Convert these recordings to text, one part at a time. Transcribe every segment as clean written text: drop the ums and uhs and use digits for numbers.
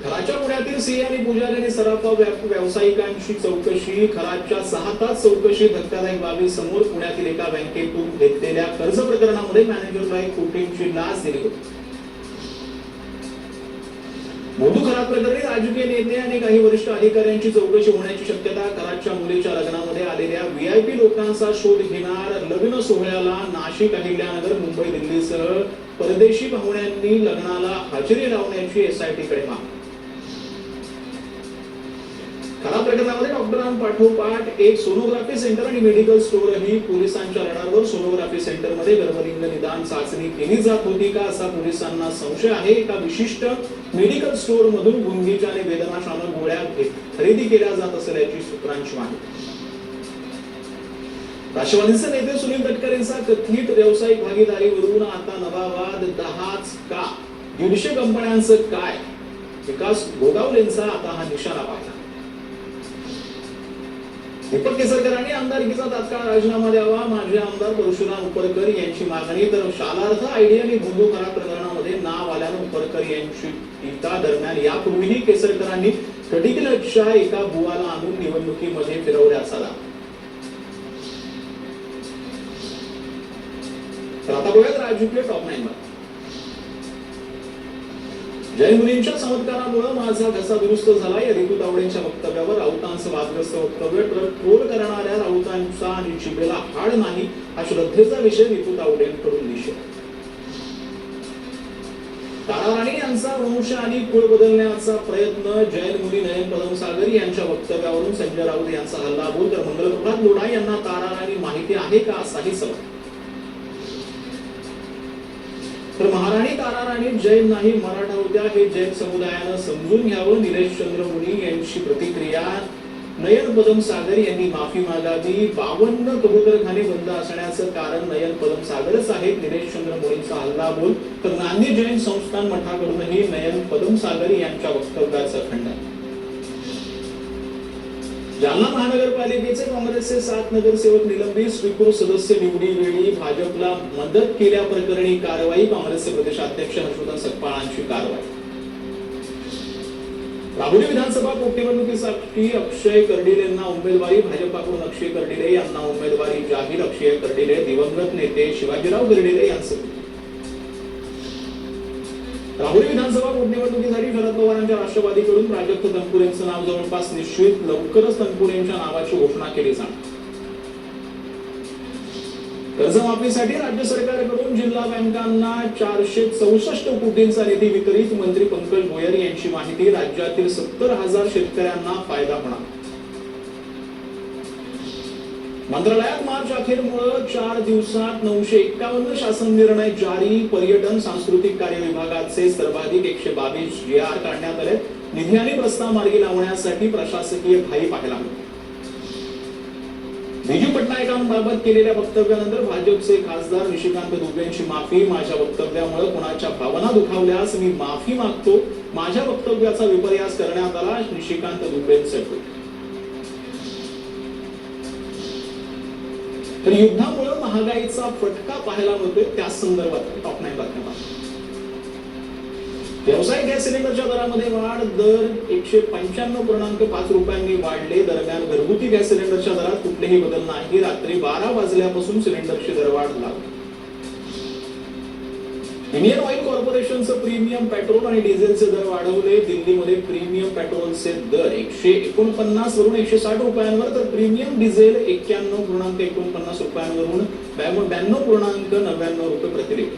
खराच्या पुण्यातील सिंह आणि पुजारी आणि सराफा व्यावसायिकांची चौकशी. खराच्या 6 तास चौकशी. धक्कादायक बाबी समोर. पुण्यातील एका बँकेतून घेतलेल्या कर्ज प्रकरणामध्ये मॅनेजरला 1 कोटींची लाच दिली होती. मोदू खरात प्रकरणी राजकीय नेते आणि काही वरिष्ठ अधिकाऱ्यांची चौकशी होण्याची शक्यता. खराच्या मुलीच्या लग्नामध्ये आलेल्या VIP लोकांचा शोध घेणार. लग्न सोहळ्याला नाशिक, अहिल्यानगर, मुंबई, दिल्लीसह परदेशी पाहुण्यांनी लग्नाला हजेरी लावण्याची SIT कडे मागणी. खरा प्रकरणामध्ये डॉक्टरांपाठोपाठ एक सोनोग्राफी सेंटर आणि मेडिकल स्टोअरही पोलिसांच्या रडारवर. सोनोग्राफी सेंटरमध्ये गर्भलिंग निदान चाचणी केली जात होती का असा पोलिसांना संशय आहे. एका विशिष्ट मेडिकल स्टोअर मधून गुंगीच्या आणि वेदनाशामक गोळ्या खरेदी केल्या जात असल्याची सूत्रांची माहिती. राष्ट्रवादीचे नेते सुनील तटकरेंचा कथित व्यावसायिक भागीदारीवरून आता नवा वाद. 10च का 150 कंपन्यांचं काय. विकास गोगावलेंचा आता हा निशाणा पाहिला. दीपक केसरकरांनी आमदारकीचा तात्काळ राजीनामा द्यावा. माजी आमदार परशुराम उपरकर यांची मागणी. तर शालार्थ आयडी आणि मोदू खरात प्रकरणामध्ये नाव आल्यानं उपरकर यांची टीका. दरम्यान यापूर्वीही केसरकरांनी कटिकलच्या एका बुवाला आणून निवडणुकीमध्ये फिरवल्याचा दावा. तर आता बघूयात राजकीय टॉप 9 वर. जैन मुलींच्या चमत्कारामुळे माझा घसा दुरुस्त झाला या रितू तावडेंच्या वक्तव्यावर राऊतांचं वादग्रस्त वक्तव्य. ट्रोल करणाऱ्या राऊतांचा आणि जिभेला हाड नाही हा श्रद्धेचा विषय. रितू तावडेंकडून निषेध. तारा राणी यांचा वंश आणि कुळ बदलण्याचा प्रयत्न. जैन मुली नयन पदमसागर यांच्या वक्तव्यावरून संजय राऊत यांचा हल्लाबोल. तर मंगलप्रभात लोढा यांना तारा राणी माहिती आहे का असाही सवाल. तर महाराणी तारा राणी जैन नाही मराठा होत्या हे जैन समुदायानं समजून घ्यावं. निलेश चंद्र मुनी यांची प्रतिक्रिया. नयन पदमसागर यांनी माफी मागावी. 52 कबूतरखाने बंद असण्याचं कारण नयन पदमसागरच आहेत. निलेश चंद्र मुनींचा हल्लाबोल. तर नांदी जैन संस्थान मठाकडूनही नयन पदमसागर यांच्या वक्तव्याचं खंडन. जालना महानगरपालिकेचे काँग्रेसचे 7 नगरसेवक निलंबित. स्वीकृत सदस्य निवडीवेळी भाजपला मदत केल्याप्रकरणी कारवाई. काँग्रेसचे प्रदेशाध्यक्ष हर्षवर्धन सकपाळांची कारवाई. राहुरी विधानसभा पोटनिवडणुकीसाठी अक्षय कर्डिलेंना उमेदवारी. भाजपाकडून अक्षय कर्डिले यांना उमेदवारी जाहीर. अक्षय कर्डिले दिवंगत नेते शिवाजीराव कर्डिले यांचं. राहुरी विधानसभा पोटनिवडणुकीसाठी शरद पवारांच्या राष्ट्रवादीकडून प्राजक्त तनपुरेंचं नाव जवळपास निश्चित. लवकरच तनपुरेंच्या नावाची घोषणा केली जाणार. कर्जमाफीसाठी राज्य सरकारकडून जिल्हा बँकांना 464 कोटींचा निधी वितरित. मंत्री पंकज भोयर यांची माहिती. राज्यातील 70,000 शेतकऱ्यांना फायदा होणार. मंत्रालयात मार्च अखेरमुळे 4 दिवसात 951 शासन निर्णय जारी. पर्यटन सांस्कृतिक कार्य विभागाचे सर्वाधिक 122 GR काढण्यात आले. निधी आणि प्रस्ताव मार्गी लावण्यासाठी प्रशासकीय घाई पाहायला मिळते. बिजू पटनायकांबाबत केलेल्या वक्तव्यानंतर भाजपचे खासदार निशिकांत दुबेंची माफी. माझ्या वक्तव्यामुळे कोणाच्या भावना दुखावल्यास मी माफी मागतो. माझ्या वक्तव्याचा विपर्यास करण्यात आला. निशिकांत दुबेंचे ट्विट. तर युद्धामुळे महागाईचा फटका पाहायला मिळतोय. त्या संदर्भात टॉप 9 बातम्या. व्यावसायिक गॅस सिलेंडरच्या दरामध्ये वाढ. दर 195.5 रुपयांनी वाढले. दरम्यान घरगुती गॅस सिलेंडरच्या दरात कुठलेही बदल नाही. रात्री 12 वाजल्यापासून सिलेंडरची दरवाढ लागली. इंडियन ऑइल कॉर्पोरेशनचं प्रीमियम पेट्रोल आणि डिझेलचे दर वाढवले. दिल्लीमध्ये प्रीमियम पेट्रोलचे दर 149 वरून 160 रुपयांवर. तर प्रीमियम डिझेल 91.49 रुपयांवरून 92.99 रुपये प्रति लिटर.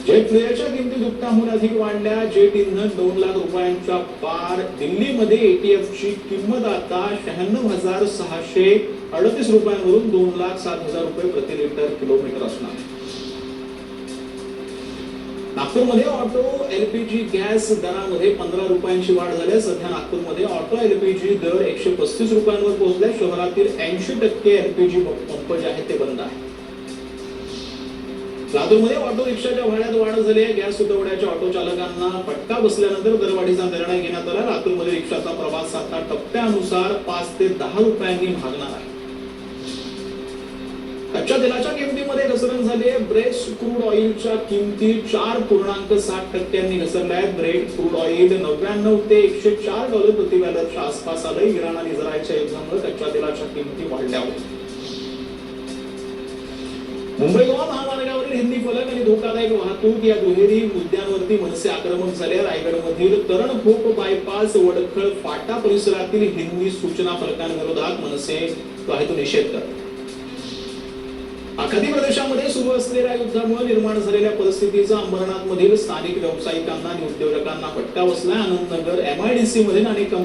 जेट फ्युएलच्या किमती दुपटाहून अधिक वाढल्या. जेट इंधन 2 लाख रुपयांच्या पार. दिल्लीमध्ये ATF ची किंमत आता 96,638 रुपयांवरून 2,07,000 रुपये प्रति लिटर किलोमीटर असणार. नागपूरमध्ये ऑटो LPG गॅस दरामध्ये 15 रुपयांची वाढ झाली. सध्या नागपूरमध्ये ऑटो LPG दर 135 रुपयांवर पोहोचले. शहरातील 80% LPG पंप जे आहेत ते बंद आहेत. लातूरमध्ये ऑटो रिक्षाच्या भाड्यात वाढ झाली आहे. गॅस सुटवड्याच्या ऑटो चालकांना फटका बसल्यानंतर दरवाढीचा निर्णय घेण्यात आला. लातूरमध्ये रिक्षाचा प्रवास आता टप्प्यानुसार 5 ते 10 रुपयांनी भागणार आहे. कच्च्या तेलाच्या किमतीमध्ये घसरण झाली आहे. ब्रेस्ट क्रूड ऑइलच्या किमती 4.60% घसरल्या आहेत. ब्रेड क्रूड ऑइल 99 ते $104 प्रति बॅरलच्या आसपास आलंय. इराण आणि इस्रायलच्या युद्धामुळे कच्च्या तेलाच्या किमती वाढल्या होत्या. मुंबई गोवा महामार्गावरील हिंदी फलक आणि धोकादायक वाहतूक या दुहेरी मुद्द्यांवरती मनसे आक्रमक झाले. रायगडमधील तरणखोप बायपास वडखळ फाटा परिसरातील हिंदी सूचना फलकांविरोधात मनसे तो निषेध करतात. आखाती प्रदेशामध्ये सुरू असलेल्या युद्धामुळे निर्माण झालेल्या परिस्थितीचा अंबरनाथ मधील स्थानिक व्यावसायिकांना आणि उद्योजकांना फटका बसला. आनंदनगर MIDC मध्ये अनेक